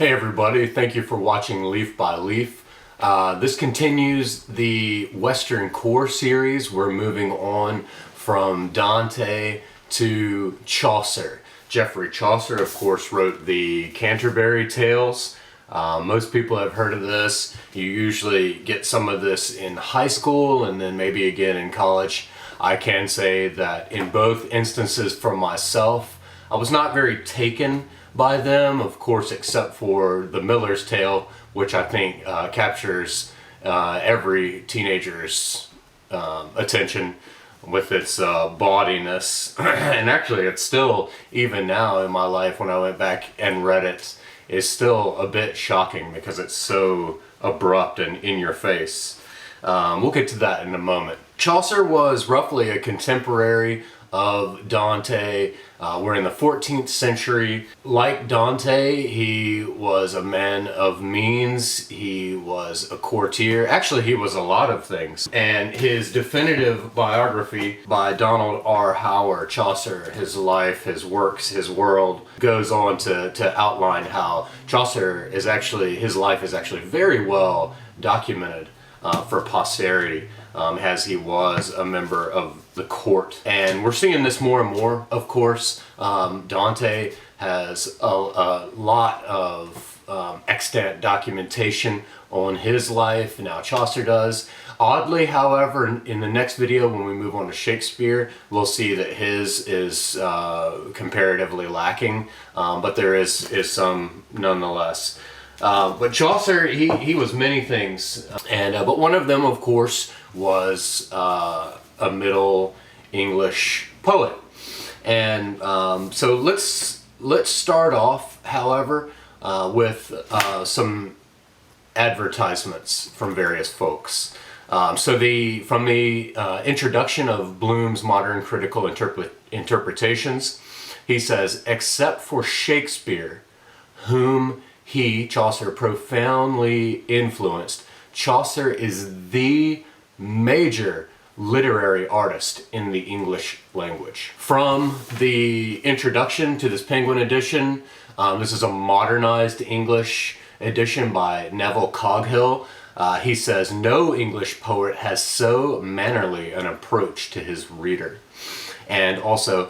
Hey everybody, thank you for watching Leaf by Leaf. This continues the Western Core series. We're moving on from Dante to Chaucer. Geoffrey Chaucer, of course, wrote the Canterbury Tales. Most people have heard of this. You usually get some of this in high school and then maybe again in college. I can say that in both instances for myself, I was not very taken by them, of course, except for The Miller's Tale, which I think captures every teenager's attention with its bawdiness. And actually, it's still, even now in my life, when I went back and read it, is still a bit shocking because it's so abrupt and in your face. We'll get to that in a moment. Chaucer was roughly a contemporary of Dante. We're in the 14th century. Like Dante, he was a man of means. He was a courtier. Actually, he was a lot of things. And his definitive biography by Donald R. Howard, Chaucer, his life, his works, his world, goes on to outline how Chaucer is actually, his life is actually very well documented for posterity, as he was a member of the court. And we're seeing this more and more, of course. Dante has a lot of extant documentation on his life. Now Chaucer does. Oddly, however, in the next video when we move on to Shakespeare, we'll see that his is comparatively lacking, but there is some nonetheless. But Chaucer, he was many things, and but one of them, of course, was a Middle English poet. And so let's start off, however, with some advertisements from various folks. So from the introduction of Bloom's Modern Critical Interpretations, he says, "Except for Shakespeare, whom he, Chaucer, profoundly influenced, Chaucer is the major literary artist in the English language." From the introduction to this Penguin edition, this is a modernized English edition by Neville Coghill. He says, "No English poet has so mannerly an approach to his reader." And also,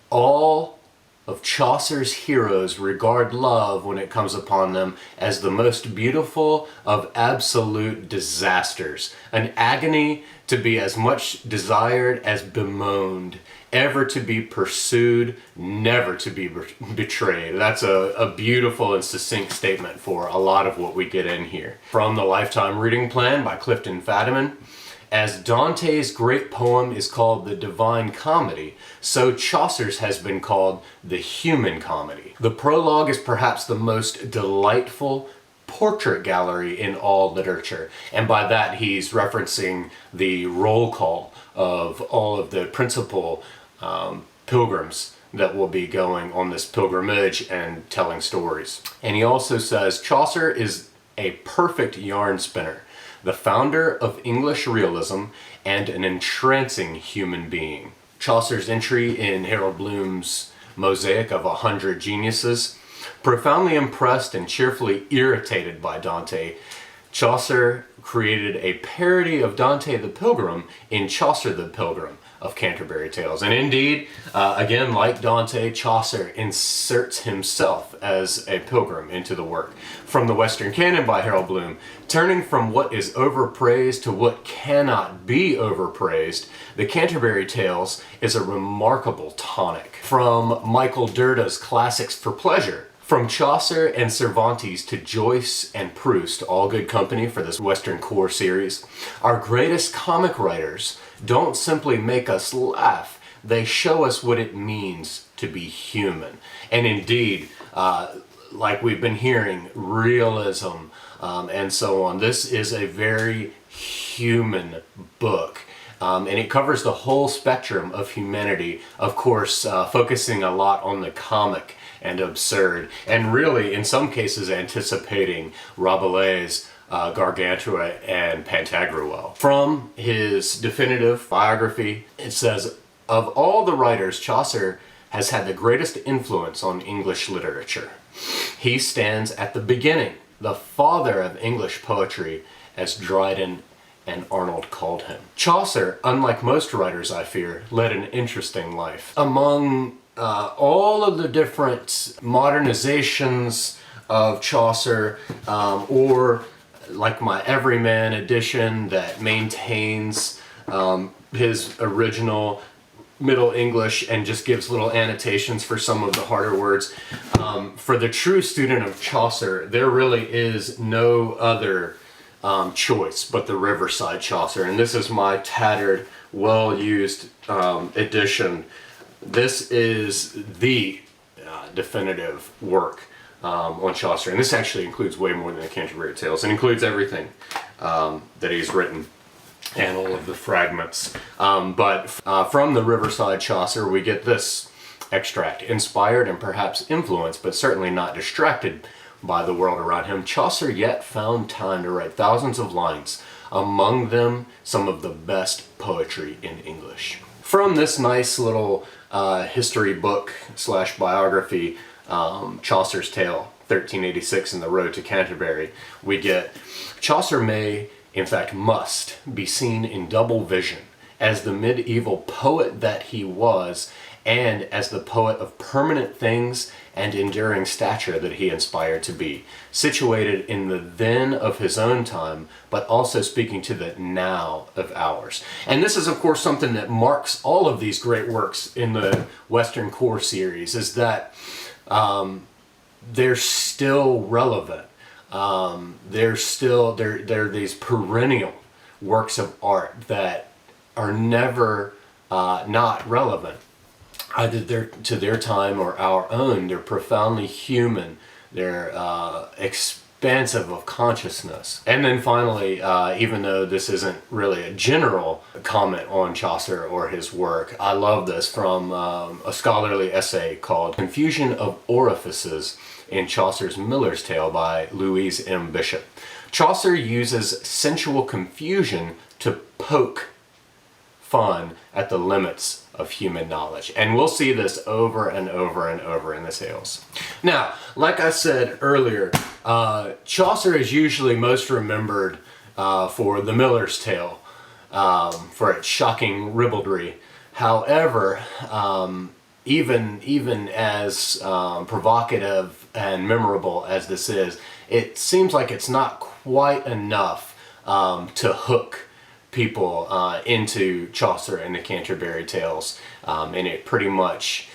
all of Chaucer's heroes regard love, when it comes upon them, as the most beautiful of absolute disasters, an agony to be as much desired as bemoaned, ever to be pursued, never to be betrayed. That's a beautiful and succinct statement for a lot of what we get in here. From the Lifetime Reading Plan by Clifton Fadiman, "As Dante's great poem is called the Divine Comedy, so Chaucer's has been called the Human Comedy. The prologue is perhaps the most delightful portrait gallery in all literature." And by that he's referencing the roll call of all of the principal pilgrims that will be going on this pilgrimage and telling stories. And he also says, "Chaucer is a perfect yarn spinner, the founder of English realism, and an entrancing human being." Chaucer's entry in Harold Bloom's Mosaic of 100 Geniuses, profoundly impressed and cheerfully irritated by Dante, Chaucer created a parody of Dante the Pilgrim in Chaucer the Pilgrim of Canterbury Tales. And indeed, again, like Dante, Chaucer inserts himself as a pilgrim into the work. From the Western Canon by Harold Bloom, "Turning from what is overpraised to what cannot be overpraised, the Canterbury Tales is a remarkable tonic." From Michael Dirda's Classics for Pleasure, "From Chaucer and Cervantes to Joyce and Proust, all good company for this Western Core series. Our greatest comic writers don't simply make us laugh, they show us what it means to be human." And indeed, like we've been hearing, realism and so on, this is a very human book. And it covers the whole spectrum of humanity, of course, focusing a lot on the comic and absurd, and really, in some cases, anticipating Rabelais' Gargantua and Pantagruel. From his definitive biography, it says, "Of all the writers, Chaucer has had the greatest influence on English literature. He stands at the beginning, the father of English poetry, as Dryden and Arnold called him. Chaucer, unlike most writers I fear, led an interesting life. Among all of the different modernizations of Chaucer, or like my Everyman edition that maintains his original Middle English and just gives little annotations for some of the harder words. For the true student of Chaucer, there really is no other choice but the Riverside Chaucer, and this is my tattered, well-used edition. This is the definitive work on Chaucer, and this actually includes way more than the Canterbury Tales. It includes everything that he's written and all of the fragments. But from the Riverside Chaucer, we get this extract. Inspired and perhaps influenced, but certainly not distracted by the world around him, Chaucer yet found time to write thousands of lines, among them some of the best poetry in English. From this nice little history book / biography, Chaucer's Tale, 1386 and the Road to Canterbury, we get Chaucer may, in fact must, be seen in double vision, as the medieval poet that he was, and as the poet of permanent things and enduring stature that he inspired to be, situated in the then of his own time, but also speaking to the now of ours. And this is, of course, something that marks all of these great works in the Western Core series, is that they're still relevant. They're these perennial works of art that are never not relevant, either to their time or our own. They're profoundly human. They're expansive of consciousness. And then finally, even though this isn't really a general comment on Chaucer or his work, I love this from a scholarly essay called Confusion of Orifices in Chaucer's Miller's Tale by Louise M. Bishop. Chaucer uses sensual confusion to poke fun at the limits of human knowledge. And we'll see this over and over and over in the tales. Now, like I said earlier, Chaucer is usually most remembered for the Miller's Tale, for its shocking ribaldry. However, even as provocative and memorable as this is, it seems like it's not quite enough to hook people into Chaucer and the Canterbury Tales, and it pretty much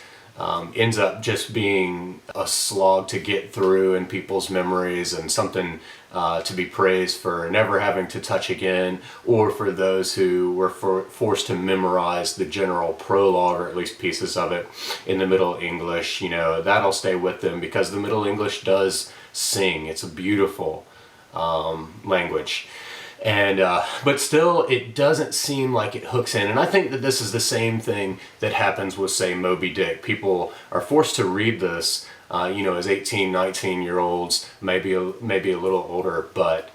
ends up just being a slog to get through in people's memories, and something to be praised for never having to touch again, or for those who were forced to memorize the general prologue, or at least pieces of it, in the Middle English. You know, that'll stay with them because the Middle English does sing. It's a beautiful language. And but still, it doesn't seem like it hooks in. And I think that this is the same thing that happens with, say, Moby Dick. People are forced to read this, as 18, 19-year-olds, maybe a little older, but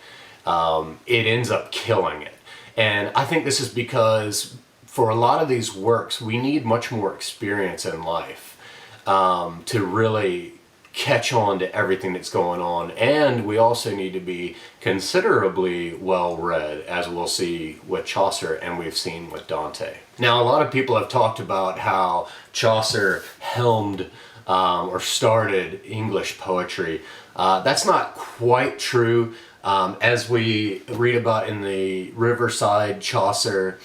it ends up killing it. And I think this is because for a lot of these works, we need much more experience in life to really catch on to everything that's going on, and we also need to be considerably well read, as we'll see with Chaucer and we've seen with Dante. Now, a lot of people have talked about how Chaucer helmed or started English poetry. That's not quite true. As we read about in the Riverside Chaucer,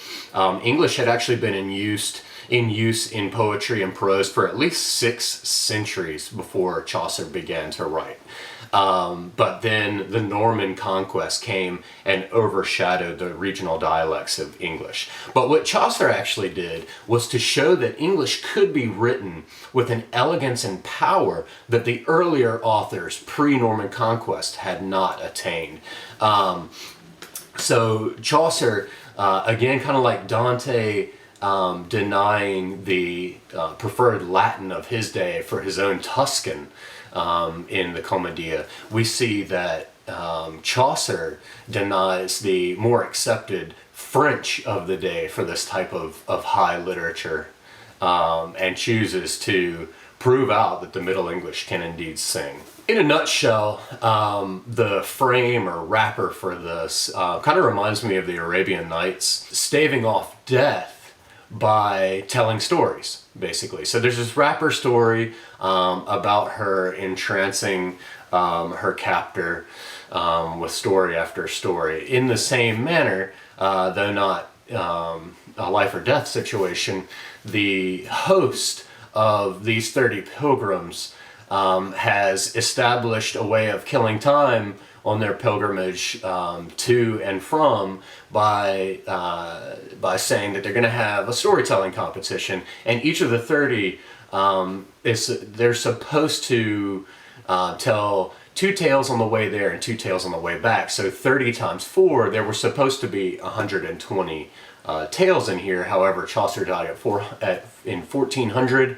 English had actually been in use in poetry and prose for at least 6 centuries before Chaucer began to write. But then the Norman conquest came and overshadowed the regional dialects of English. But what Chaucer actually did was to show that English could be written with an elegance and power that the earlier authors pre-Norman conquest had not attained. So Chaucer, again, kind of like Dante, denying the preferred Latin of his day for his own Tuscan in the Commedia, we see that Chaucer denies the more accepted French of the day for this type of high literature, and chooses to prove out that the Middle English can indeed sing. In a nutshell, the frame or wrapper for this kind of reminds me of the Arabian Nights, staving off death by telling stories, basically. So there's this wrapper story about her entrancing her captor with story after story. In the same manner, though not a life or death situation, the host of these 30 pilgrims has established a way of killing time on their pilgrimage to and from by saying that they're going to have a storytelling competition, and each of the 30 they're supposed to tell 2 tales on the way there and 2 tales on the way back. So 30 times 4, there were supposed to be 120 tales in here. However, Chaucer died in 1400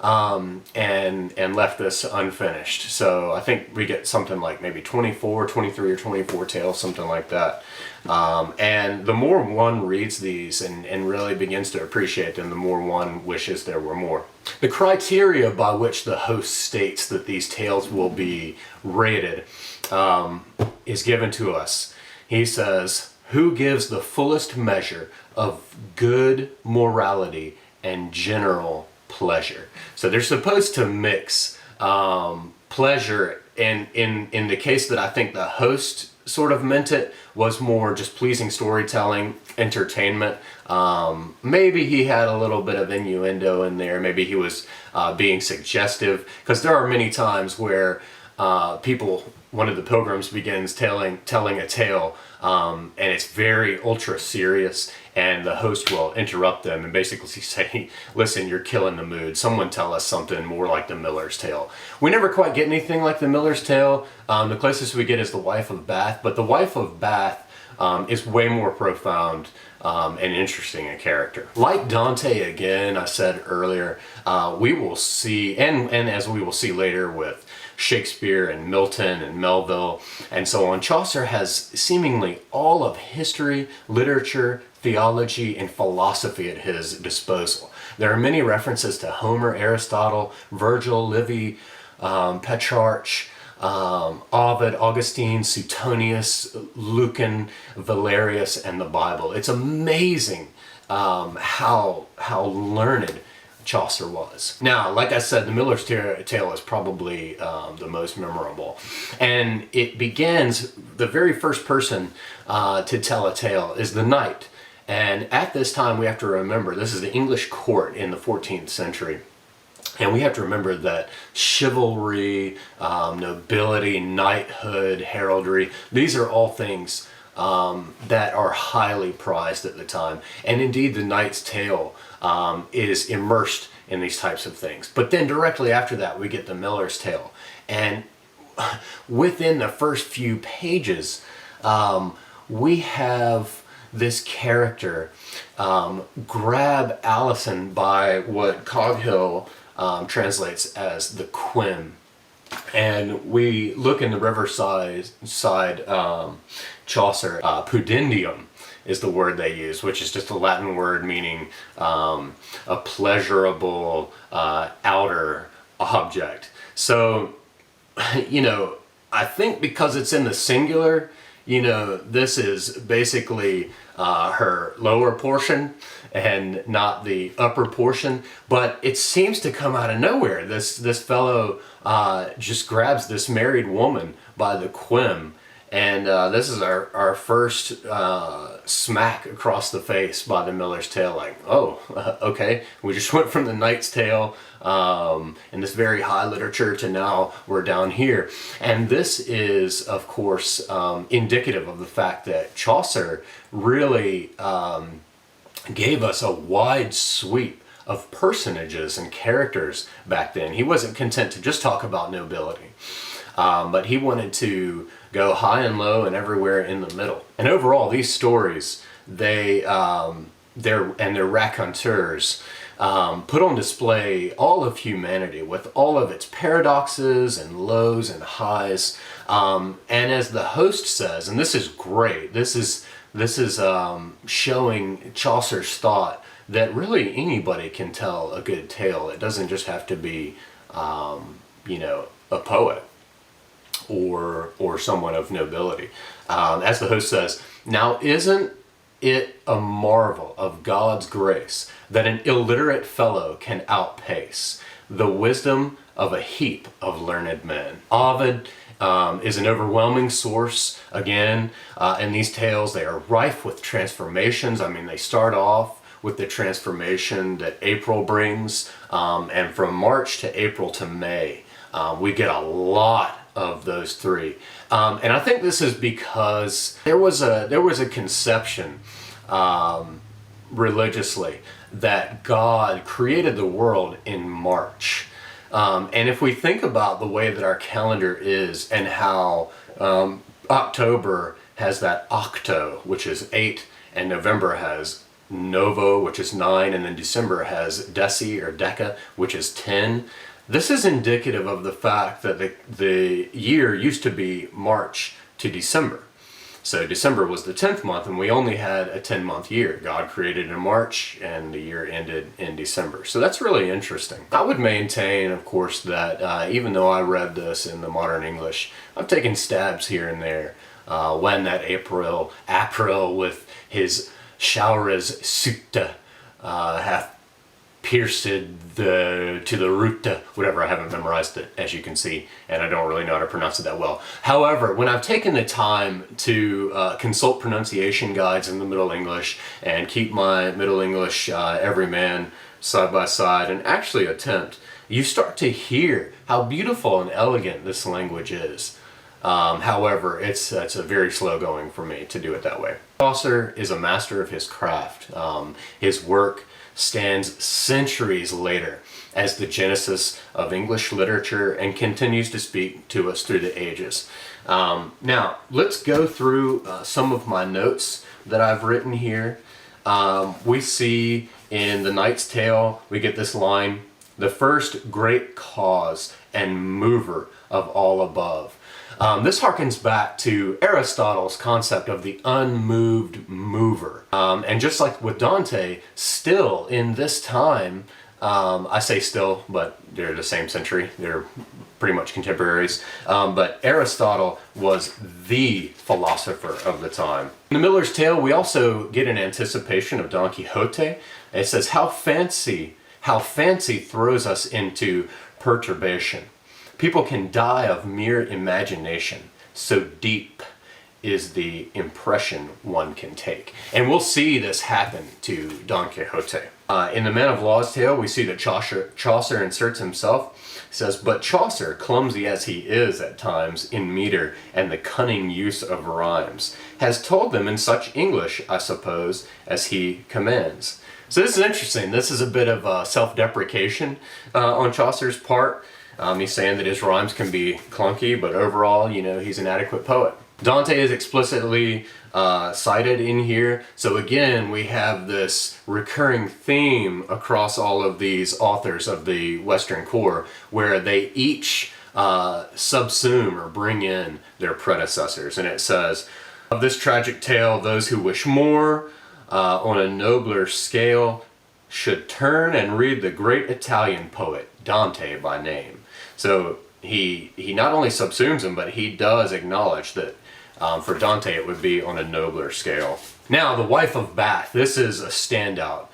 and left this unfinished. So I think we get something like maybe 23 or 24 tales, something like that. And the more one reads these and really begins to appreciate them, the more one wishes there were more. The criteria by which the host states that these tales will be rated is given to us. He says, "Who gives the fullest measure of good morality and general pleasure." So they're supposed to mix pleasure, and in the case that I think the host sort of meant it was more just pleasing storytelling, entertainment. Maybe he had a little bit of innuendo in there. Maybe he was being suggestive, because there are many times where one of the pilgrims begins telling a tale, and it's very ultra serious, and the host will interrupt them and basically say, "Listen, you're killing the mood. Someone tell us something more like the Miller's Tale." We never quite get anything like the Miller's Tale. The closest we get is the Wife of Bath, but the Wife of Bath is way more profound and interesting a character. Like Dante, again, I said earlier, we will see, and as we will see later with Shakespeare and Milton and Melville and so on, Chaucer has seemingly all of history, literature, theology, and philosophy at his disposal. There are many references to Homer, Aristotle, Virgil, Livy, Petrarch, Ovid, Augustine, Suetonius, Lucan, Valerius, and the Bible. It's amazing how learned Chaucer was. Now, like I said, the Miller's Tale is probably the most memorable. And it begins, the very first person to tell a tale is the knight. And at this time, we have to remember, this is the English court in the 14th century. And we have to remember that chivalry, nobility, knighthood, heraldry, these are all things that are highly prized at the time. And indeed, the Knight's Tale is immersed in these types of things. But then directly after that, we get the Miller's Tale. And within the first few pages, we have this character grab Allison by what Coghill translates as the quim. And we look in the Riverside Chaucer, pudendum is the word they use, which is just a Latin word meaning a pleasurable outer object. So, I think because it's in the singular, this is basically her lower portion and not the upper portion, but it seems to come out of nowhere. This fellow just grabs this married woman by the quim, and this is our first smack across the face by the Miller's Tale. Like, oh, okay, we just went from the Knight's Tale in this very high literature to now we're down here. And this is, of course, indicative of the fact that Chaucer really gave us a wide sweep of personages and characters back then. He wasn't content to just talk about nobility, but he wanted to go high and low and everywhere in the middle. And overall, these stories, they're raconteurs, put on display all of humanity with all of its paradoxes and lows and highs. And as the host says, and this is great, this is showing Chaucer's thought that really anybody can tell a good tale. It doesn't just have to be you know, a poet or someone of nobility. As the host says, now isn't it a marvel of God's grace that an illiterate fellow can outpace the wisdom of a heap of learned men? Ovid is an overwhelming source, again, in these tales. They are rife with transformations. I mean, they start off with the transformation that April brings, and from March to April to May, we get a lot of those three. And I think this is because there was a conception religiously that God created the world in March. And if we think about the way that our calendar is and how October has that octo, which is 8, and November has novo, which is 9, and then December has deci or deca, which is 10. This is indicative of the fact that the year used to be March to December. So December was the 10th month, and we only had a 10-month year. God created in March, and the year ended in December. So that's really interesting. I would maintain, of course, that even though I read this in the modern English, I've taken stabs here and there when that April with his Chaucer's sutta hath pierced to the root, whatever. I haven't memorized it, as you can see, and I don't really know how to pronounce it that well. However, when I've taken the time to consult pronunciation guides in the Middle English and keep my Middle English everyman side by side and actually attempt, you start to hear how beautiful and elegant this language is. However, it's a very slow going for me to do it that way. Chaucer is a master of his craft. His work stands centuries later as the genesis of English literature and continues to speak to us through the ages. Now, let's go through some of my notes that I've written here. We see in The Knight's Tale, we get this line, "The first great cause and mover of all above." This harkens back to Aristotle's concept of the unmoved mover. And just like with Dante, still in this time, I say still, but they're the same century, they're pretty much contemporaries, but Aristotle was the philosopher of the time. In The Miller's Tale, we also get an anticipation of Don Quixote. It says, how fancy throws us into perturbation. People can die of mere imagination, so deep is the impression one can take. And we'll see this happen to Don Quixote. In The Man of Law's Tale, we see that Chaucer inserts himself. He says, but Chaucer, clumsy as he is at times in meter and the cunning use of rhymes, has told them in such English, I suppose, as he commands. So this is interesting. This is a bit of self-deprecation on Chaucer's part. He's saying that his rhymes can be clunky, but overall, you know, he's an adequate poet. Dante is explicitly cited in here. So again, we have this recurring theme across all of these authors of the Western core, where they each subsume or bring in their predecessors. And it says, of this tragic tale, those who wish more on a nobler scale should turn and read the great Italian poet, Dante by name. So he not only subsumes him, but he does acknowledge that for Dante it would be on a nobler scale. Now, The Wife of Bath. This is a standout.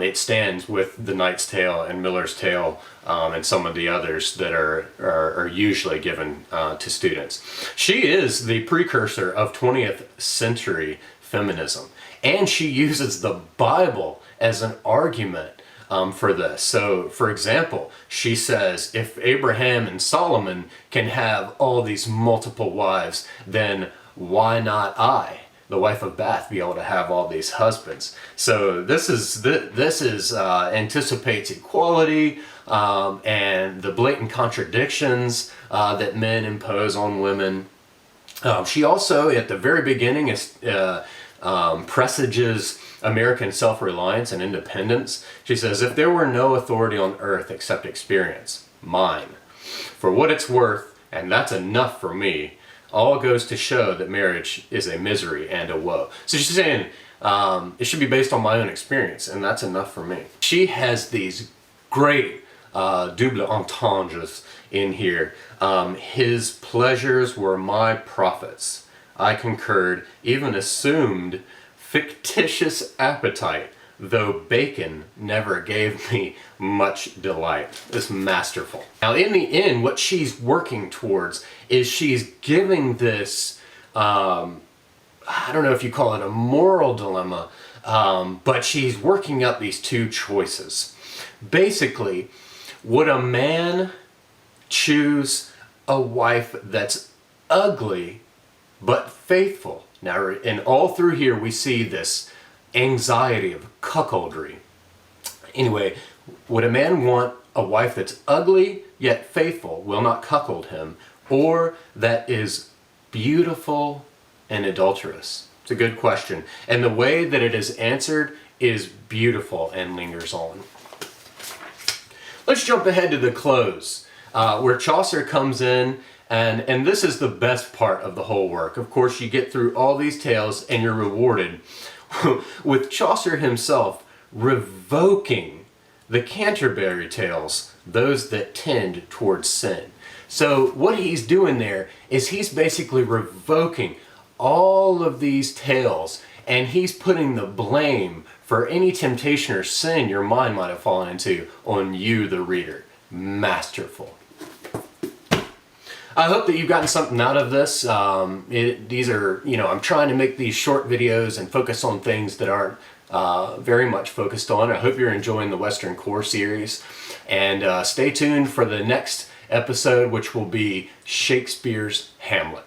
It stands with The Knight's Tale and Miller's Tale and some of the others that are usually given to students. She is the precursor of 20th century feminism, and she uses the Bible as an argument for this. So, for example, she says, if Abraham and Solomon can have all these multiple wives, then why not I, the wife of Bath, be able to have all these husbands? So this anticipates equality and the blatant contradictions that men impose on women. She also, at the very beginning, presages American self-reliance and independence. She says, if there were no authority on earth except experience, mine. For what it's worth, and that's enough for me, all goes to show that marriage is a misery and a woe. So she's saying, it should be based on my own experience, and that's enough for me. She has these great double entendres in here. His pleasures were my profits. I concurred, even assumed fictitious appetite, though bacon never gave me much delight. It's masterful. Now in the end, what she's working towards is she's giving this, I don't know if you call it a moral dilemma, but she's working up these two choices. Basically, would a man choose a wife that's ugly but faithful? Now, and all through here we see this anxiety of cuckoldry. Anyway, would a man want a wife that's ugly yet faithful, will not cuckold him, or that is beautiful and adulterous? It's a good question. And the way that it is answered is beautiful and lingers on. Let's jump ahead to the close, where Chaucer comes in, and this is the best part of the whole work. Of course, you get through all these tales and you're rewarded with Chaucer himself revoking the Canterbury tales, those that tend towards sin. So what he's doing there is he's basically revoking all of these tales, and he's putting the blame for any temptation or sin your mind might have fallen into on you, the reader. Masterful. I hope that you've gotten something out of this. These are, I'm trying to make these short videos and focus on things that aren't very much focused on. I hope you're enjoying the Western Core series. And stay tuned for the next episode, which will be Shakespeare's Hamlet.